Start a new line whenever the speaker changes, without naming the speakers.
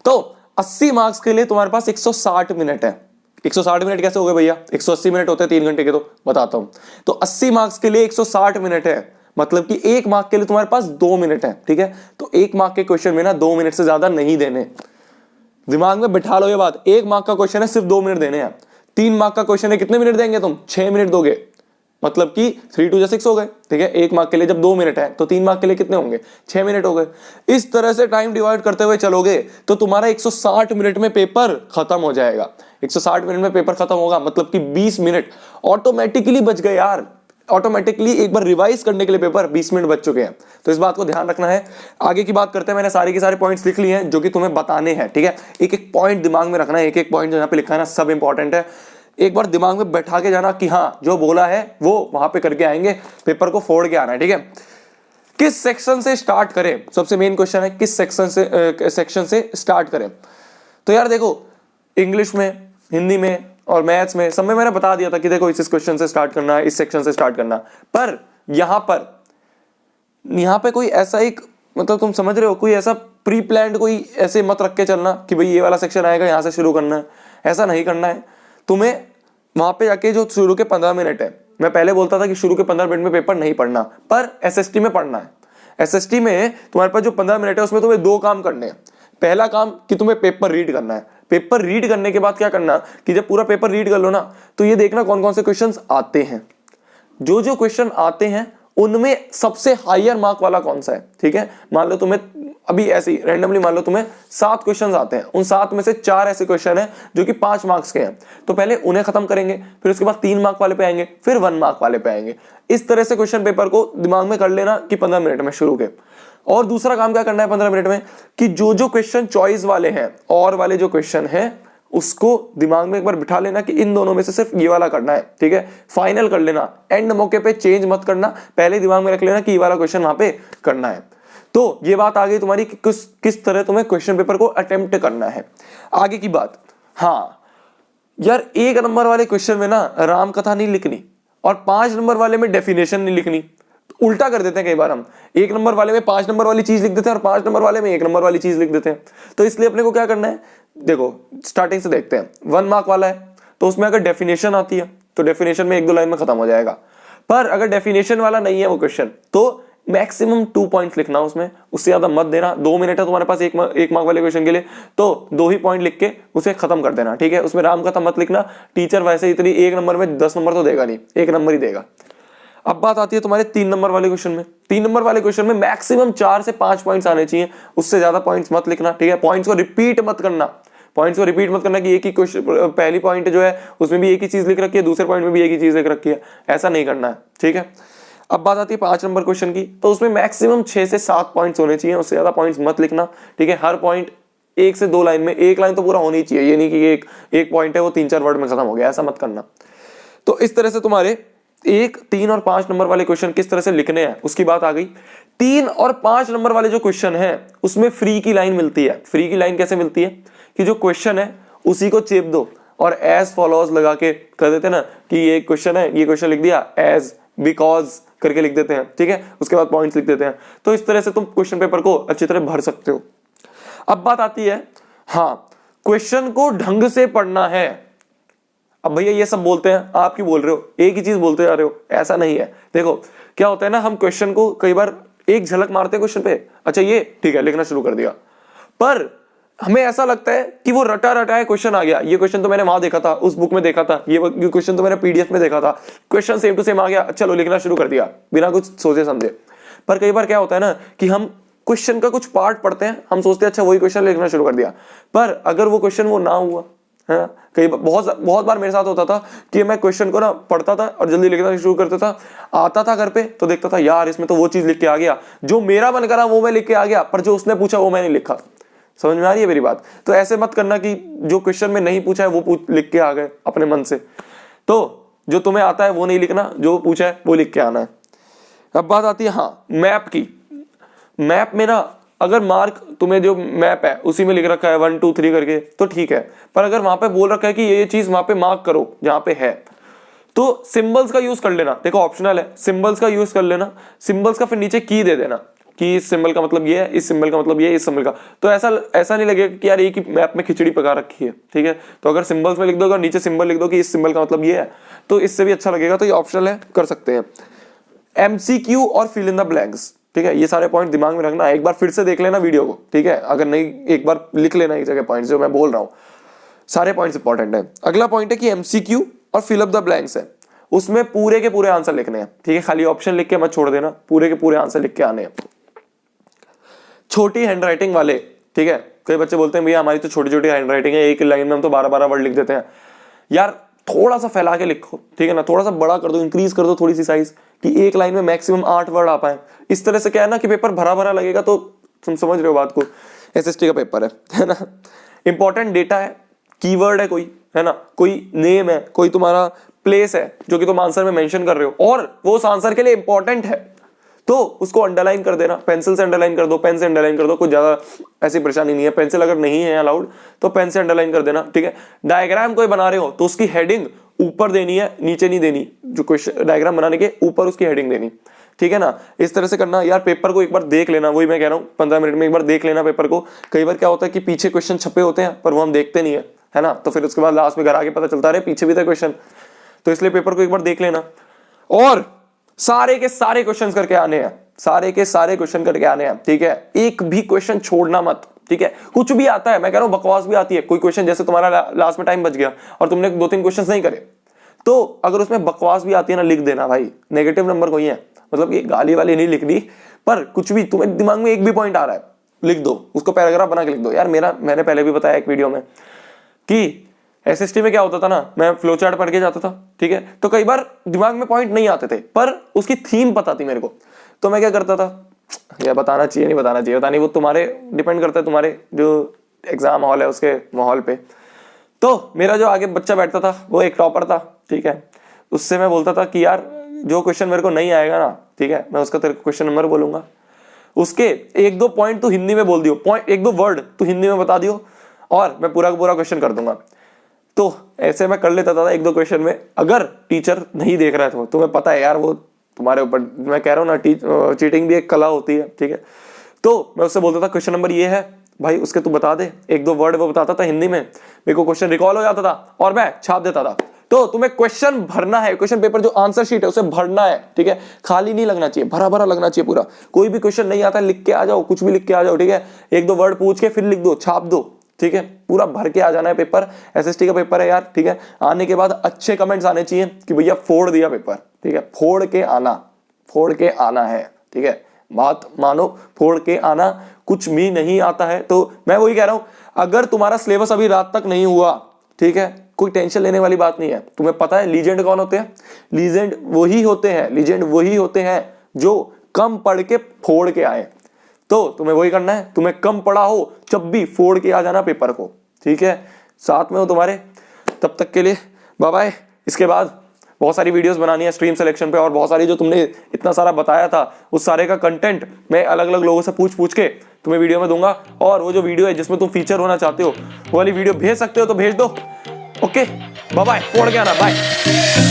तो 80 मार्क्स के लिए तुम्हारे पास 160 मिनट है। 160 मिनट कैसे हो गए भैया, 180 मिनट होते हैं 3 घंटे के, तो बताता हूं। तो 80 मार्क्स के लिए 160 मिनट है, मतलब कि 1 मार्क के लिए तुम्हारे पास 2 मिनट है, ठीक है। तो 1 मार्क के क्वेश्चन में ना 2 मिनट से ज्यादा नहीं देने, दिमाग में बिठा लो ये बात। 1 मार्क का क्वेश्चन है, सिर्फ 2 मिनट देने हैं। 3 मार्क का क्वेश्चन है, कितने मिनट देंगे तुम, 6 मिनट दोगे, मतलब कि 3 2 6 हो गए, ठीक है। 1 मार्क के लिए जब 2 मिनट है तो 3 मार्क के लिए कितने होंगे, 6 मिनट हो गए। इस तरह से टाइम डिवाइड करते हुए चलोगे तो तुम्हारा 160 मिनट में पेपर खत्म हो जाएगा। 160 मिनट में पेपर खत्म होगा, मतलब कि 20 मिनट ऑटोमेटिकली बच गए यार। ऑटोमेटिकली एक बार रिवाइज करने के लिए पेपर 20 मिनट बच चुके हैं, तो इस बात को ध्यान रखना है। आगे की बात करते हैं। मैंने सारे के सारे पॉइंट्स लिख लिए हैं जो कि तुम्हें बताने हैं, ठीक है। एक एक पॉइंट दिमाग में रखना है, एक एक पॉइंट जो यहाँ पे लिखा है ना, सब इंपॉर्टेंट है। एक बार दिमाग में बैठा के जाना कि हाँ जो बोला है वो वहां पे करके आएंगे, पेपर को फोड़ के आना है, ठीक है। किस सेक्शन से स्टार्ट करें, सबसे मेन क्वेश्चन है, किस सेक्शन से स्टार्ट करें। तो यार देखो, इंग्लिश में, हिंदी में और मैथ्स में सब में मैंने बता दिया था कि देखो इस क्वेश्चन से स्टार्ट करना है, इस सेक्शन से स्टार्ट करना। पर यहां पे कोई ऐसा एक, मतलब तुम समझ रहे हो, कोई ऐसा प्री प्लान्ड कोई ऐसे मत रख के चलना कि भाई ये वाला सेक्शन आएगा यहां से शुरू करना है, ऐसा नहीं करना है तुम्हें। वहां पे जाके जो शुरू के 15 मिनट है, मैं पहले बोलता था कि शुरू के 15 मिनट में पेपर नहीं पढ़ना, पर एसएसटी में पढ़ना है। एसएसटी में तुम्हारे पास जो 15 मिनट है उसमें तुम्हें 2 काम करने हैं। पहला काम कि तुम्हें पेपर रीड करना है। पेपर रीड करने के बाद क्या करना कि जब पूरा पेपर रीड कर लो ना, तो ये देखना कौन कौन से क्वेश्चंस आते हैं। जो जो क्वेश्चन आते हैं उनमें सबसे हायर मार्क वाला कौन सा है, ठीक है। मान लो तुम्हें अभी ऐसे रैंडमली मान लो तुम्हें 7 क्वेश्चंस आते हैं, उन 7 में से 4 ऐसे क्वेश्चन हैं जो कि 5 मार्क्स के हैं, तो पहले उन्हें खत्म करेंगे, फिर उसके बाद 3 मार्क वाले पे आएंगे, फिर 1 मार्क वाले पे आएंगे। इस तरह से क्वेश्चन पेपर को दिमाग में कर लेना कि 15 मिनट में शुरू के। और दूसरा काम क्या करना है 15 मिनट में, कि जो जो क्वेश्चन चॉइस वाले हैं, और वाले जो क्वेश्चन हैं, उसको दिमाग में एक बार बिठा लेना कि इन दोनों में से सिर्फ ये वाला करना है, ठीक है। फाइनल कर लेना, एंड मौके पे चेंज मत करना, पहले दिमाग में रख लेना कि ये वाला क्वेश्चन वहां पे करना है। तो ये बात आ गई तुम्हारी कि किस तरह तुम्हें क्वेश्चन पेपर को अटेम्प्ट करना है। आगे की बात, हाँ यार 1 नंबर वाले क्वेश्चन में ना राम कथा नहीं लिखनी, और 5 नंबर वाले में डेफिनेशन नहीं लिखनी। तो उल्टा कर देते हैं कई बार हम, 1 नंबर वाले में 5 नंबर वाली चीज लिख देते हैं और 5 नंबर वाले में 1 नंबर वाली चीज लिख देते हैं। तो इसलिए अपने को क्या करना है, देखो स्टार्टिंग से देखते हैं। 1 मार्क वाला है तो उसमें अगर डेफिनेशन आती है तो डेफिनेशन में 1-2 लाइन में खत्म हो जाएगा। पर अगर डेफिनेशन वाला नहीं है वो क्वेश्चन, तो मैक्सिमम 2 पॉइंट्स लिखना उसमें, उससे ज्यादा मत देना। 2 मिनट है तुम्हारे पास 1 मार्क वाले क्वेश्चन के लिए, तो 2 ही पॉइंट लिख के उसे खत्म कर देना, ठीक है। उसमें राम कथा मत लिखना, टीचर वैसे इतनी 1 नंबर में 10 नंबर तो देगा नहीं, 1 नंबर ही देगा। अब बात आती है तुम्हारे 3 नंबर वाले क्वेश्चन में। 3 नंबर वाले क्वेश्चन में मैक्सिमम 4 से 5 पॉइंट्स आने चाहिए, उससे ज्यादा पॉइंट्स मत लिखना, ठीक है। पॉइंट्स को रिपीट मत करना, कि एक ही क्वेश्चन, पहली पॉइंट जो है उसमें भी एक ही चीज लिख रखी है, दूसरे पॉइंट में भी एक ही चीज लिख रखी है, ऐसा नहीं करना है, ठीक है। अब बात आती है 5 नंबर क्वेश्चन की, तो उसमें मैक्सिमम 6 से 7 पॉइंट्स होने चाहिए, उससे ज्यादा पॉइंट्स मत लिखना, ठीक है। हर पॉइंट 1 से 2 लाइन में, 1 लाइन तो पूरा होनी चाहिए, ये नहीं कि एक पॉइंट है वो 3-4 वर्ड में खत्म हो गया, ऐसा मत करना। तो इस तरह से तुम्हारे 1, 3 और 5 नंबर वाले क्वेश्चन किस तरह से लिखने हैं उसकी बात आ गई। 3 और 5 नंबर वाले जो क्वेश्चन है उसमें फ्री की लाइन मिलती है। फ्री की लाइन कैसे मिलती है कि जो क्वेश्चन है उसी को चेप दो और एज फॉलोज लगा के कर देते ना, कि ये क्वेश्चन है, ये क्वेश्चन लिख दिया, एज, बिकॉज करके लिख देते हैं, ठीक है। उसके बाद पॉइंट्स लिख देते हैं। तो इस तरह से तुम क्वेश्चन पेपर को अच्छी तरह भर सकते हो। अब बात आती है, हाँ क्वेश्चन को ढंग से पढ़ना है। अब भैया ये सब बोलते हैं, आप क्यों बोल रहे हो, एक ही चीज बोलते जा रहे हो, ऐसा नहीं है। देखो क्या होता है ना, हम क्वेश्चन को कई बार एक झलक मारते हैं क्वेश्चन पे, अच्छा ये ठीक है लिखना शुरू कर दिया, पर हमें ऐसा लगता है कि वो रटा रटाया क्वेश्चन आ गया, ये क्वेश्चन तो मैंने वहां देखा था, उस बुक में देखा था, ये क्वेश्चन तो मैंने पीडीएफ में देखा था, क्वेश्चन सेम टू सेम आ गया, चलो लिखना शुरू कर दिया बिना कुछ सोचे समझे। पर कई बार क्या होता है ना कि हम क्वेश्चन का कुछ पार्ट पढ़ते हैं, हम सोचते हैं अच्छा वही क्वेश्चन लिखना शुरू कर दिया, पर अगर वो क्वेश्चन वो ना हुआ है, कई बहुत बार मेरे साथ होता था कि मैं क्वेश्चन को ना पढ़ता था और जल्दी लिखना शुरू करता था, आता था घर पे तो देखता था यार इसमें तो वो चीज लिख के आ गया, जो मेरा मन करा वो मैं लिख के आ गया, पर जो उसने पूछा वो मैंने लिखा। समझ में आ रही है मेरी बात? तो ऐसे मत करना कि जो क्वेश्चन में नहीं पूछा है वो लिख के आ गए अपने मन से। तो जो तुम्हें आता है वो नहीं लिखना, जो पूछा है वो लिख के आना है। अब बात आती है हाँ मैप की। मैप में ना अगर मार्क तुम्हें जो मैप है उसी में लिख रखा है 1 2 3 करके तो ठीक है, पर अगर वहां पे बोल रखा है कि ये चीज वहां पे मार्क करो जहां पे है, तो सिंबल्स का यूज कर लेना। देखो ऑप्शनल है, सिंबल्स का यूज कर लेना, सिंबल्स का फिर नीचे की दे देना। कि इस सिंबल का मतलब ये है, इस सिंबल का मतलब ये है, इस सिंबल का, तो ऐसा नहीं लगेगा कि यार एक ही मैप में खिचड़ी पका रखी है, ठीक है। तो अगर सिंबल्स में लिख दो और नीचे सिंबल लिख दो कि इस सिंबल का मतलब ये है, तो इससे भी अच्छा लगेगा। तो ये ऑप्शनल है, कर सकते हैं। MCQ और फिल इन द ब्लैंक्स, ठीक है, ये सारे पॉइंट दिमाग में रखना। एक बार फिर से देख लेना वीडियो को, ठीक है, अगर नहीं एक बार लिख लेना एक जगह पॉइंट जो मैं बोल रहा हूँ, सारे पॉइंट्स इंपॉर्टेंट है। अगला पॉइंट है कि MCQ और फिल अप द ब्लैंक्स है, उसमें पूरे के पूरे आंसर लिखने हैं, ठीक है, खाली ऑप्शन लिख के मत छोड़ देना, पूरे के पूरे आंसर लिख के आने हैं। छोटी हैंडराइटिंग वाले, ठीक है, कई बच्चे बोलते हैं भैया हमारी तो छोटी छोटी हैंडराइटिंग है, एक लाइन में हम तो 12-12 वर्ड लिख देते हैं। यार थोड़ा सा फैला के लिखो, ठीक है ना, थोड़ा सा बड़ा कर दो, इंक्रीज कर दो थोड़ी सी साइज, कि एक लाइन में मैक्सिमम 8 वर्ड आ पाए। इस तरह से क्या है ना कि पेपर भरा भरा लगेगा। तो तुम समझ रहे हो बात को, SST का पेपर है ना। इंपॉर्टेंट डेटा है, कीवर्ड है कोई, है ना, कोई नेम है, कोई तुम्हारा प्लेस है जो कि तुम आंसर में मेंशन कर रहे हो और वो उस आंसर के लिए इंपॉर्टेंट है, तो उसको अंडरलाइन कर देना, पेंसिल से अंडरलाइन कर दो, पेन से अंडरलाइन कर दो, कोई ज्यादा ऐसी परेशानी नहीं है। पेंसिल अगर नहीं है अलाउड तो पेन से अंडरलाइन कर देना, ठीक है। डायग्राम कोई बना रहे हो तो उसकी हेडिंग ऊपर देनी है, नीचे नहीं देनी, जो क्वेश्चन डायग्राम बनाने के ऊपर उसकी हेडिंग देनी, ठीक है ना। इस तरह से करना। यार पेपर को एक बार देख लेना, वही मैं कह रहा हूँ 15 मिनट में एक बार देख लेना पेपर को। कई बार क्या होता है कि पीछे क्वेश्चन छपे होते हैं पर वो हम देखते नहीं है ना, तो फिर उसके बाद लास्ट में घर आके पता चलता है पीछे भी था क्वेश्चन। तो इसलिए पेपर को एक बार देख लेना और सारे के सारे क्वेश्चन करके आने हैं, सारे के सारे क्वेश्चन करके आने हैं, ठीक है। एक भी क्वेश्चन छोड़ना मत, ठीक है। कुछ भी आता है, मैं कह रहा हूं बकवास भी आती है, कोई क्वेश्चन जैसे तुम्हारा लास्ट में टाइम बच गया और तुमने 2-3 क्वेश्चन नहीं करे, तो अगर उसमें बकवास भी आती है ना, लिख देना भाई, नेगेटिव नंबर कोई है, मतलब ये गाली वाली नहीं लिखनी, पर कुछ भी तुम्हें दिमाग में एक भी पॉइंट आ रहा है लिख दो, उसको पैराग्राफ बना के लिख दो। यार मैंने पहले भी बताया एक वीडियो में कि SST में क्या होता था ना, मैं फ्लो चार्ट पढ़ के जाता था, ठीक है, तो कई बार दिमाग में पॉइंट नहीं आते थे पर उसकी थीम पता थी मेरे को, तो मैं क्या करता था, या बताना चाहिए नहीं बताना चाहिए, बतानी वो तुम्हारे डिपेंड करता है, तुम्हारे जो एग्जाम हॉल है उसके माहौल पे। तो मेरा जो आगे बच्चा बैठता था वो एक टॉपर था, ठीक है, उससे मैं बोलता था कि यार जो क्वेश्चन मेरे को नहीं आएगा ना, ठीक है, मैं उसका तेरे को क्वेश्चन नंबर बोलूंगा, उसके 1-2 पॉइंट तू हिंदी में बोल दियो, पॉइंट 1-2 वर्ड तू हिंदी में बता दियो और मैं पूरा का पूरा क्वेश्चन कर दूंगा। तो ऐसे मैं कर लेता था 1-2 क्वेश्चन में। अगर टीचर नहीं देख रहा है तो तुम्हें पता है यार वो तुम्हारे ऊपर, मैं कह रहा हूँ ना, चीटिंग भी एक कला होती है, ठीक है। तो मैं उससे बोलता था क्वेश्चन नंबर ये है भाई, उसके तू बता दे, 1-2 वर्ड वो बताता था हिंदी में, मेरे को क्वेश्चन रिकॉल हो जाता था और मैं छाप देता था। तो तुम्हें क्वेश्चन भरना है, क्वेश्चन पेपर जो आंसर शीट है उसे भरना है, ठीक है, खाली नहीं लगना चाहिए, भरा भरा लगना चाहिए पूरा। कोई भी क्वेश्चन नहीं आता लिख के आ जाओ, कुछ भी लिख के आ जाओ, ठीक है, 1-2 वर्ड पूछ के फिर लिख दो, छाप दो, ठीक है, पूरा भर के आ जाना है पेपर। SST का पेपर है यार, ठीक है। आने के बाद अच्छे कमेंट्स आने चाहिए कि भैया फोड़ दिया पेपर, ठीक है, फोड़ के आना है, ठीक है, बात मानो, फोड़ के आना। कुछ भी नहीं आता है तो मैं वही कह रहा हूं, अगर तुम्हारा सिलेबस अभी रात तक नहीं हुआ, ठीक है, कोई टेंशन लेने वाली बात नहीं है। तुम्हें पता है लीजेंड कौन होते हैं? लीजेंड वही होते हैं जो कम पढ़ के फोड़ के आए। तो तुम्हें वही करना है, तुम्हें कम पढ़ा हो जब भी फोड़ के आ जाना पेपर को, ठीक है, साथ में हो तुम्हारे। तब तक के लिए बाय बाय। इसके बाद बहुत सारी वीडियोस बनानी है स्ट्रीम सिलेक्शन पे, और बहुत सारी जो तुमने इतना सारा बताया था उस सारे का कंटेंट मैं अलग अलग लोगों से पूछ के तुम्हें वीडियो में दूंगा। और वो जो वीडियो है जिसमें तुम फीचर होना चाहते हो वो वाली वीडियो भेज सकते हो तो भेज दो। ओके बाय बाय, फोड़ के आना, बाय।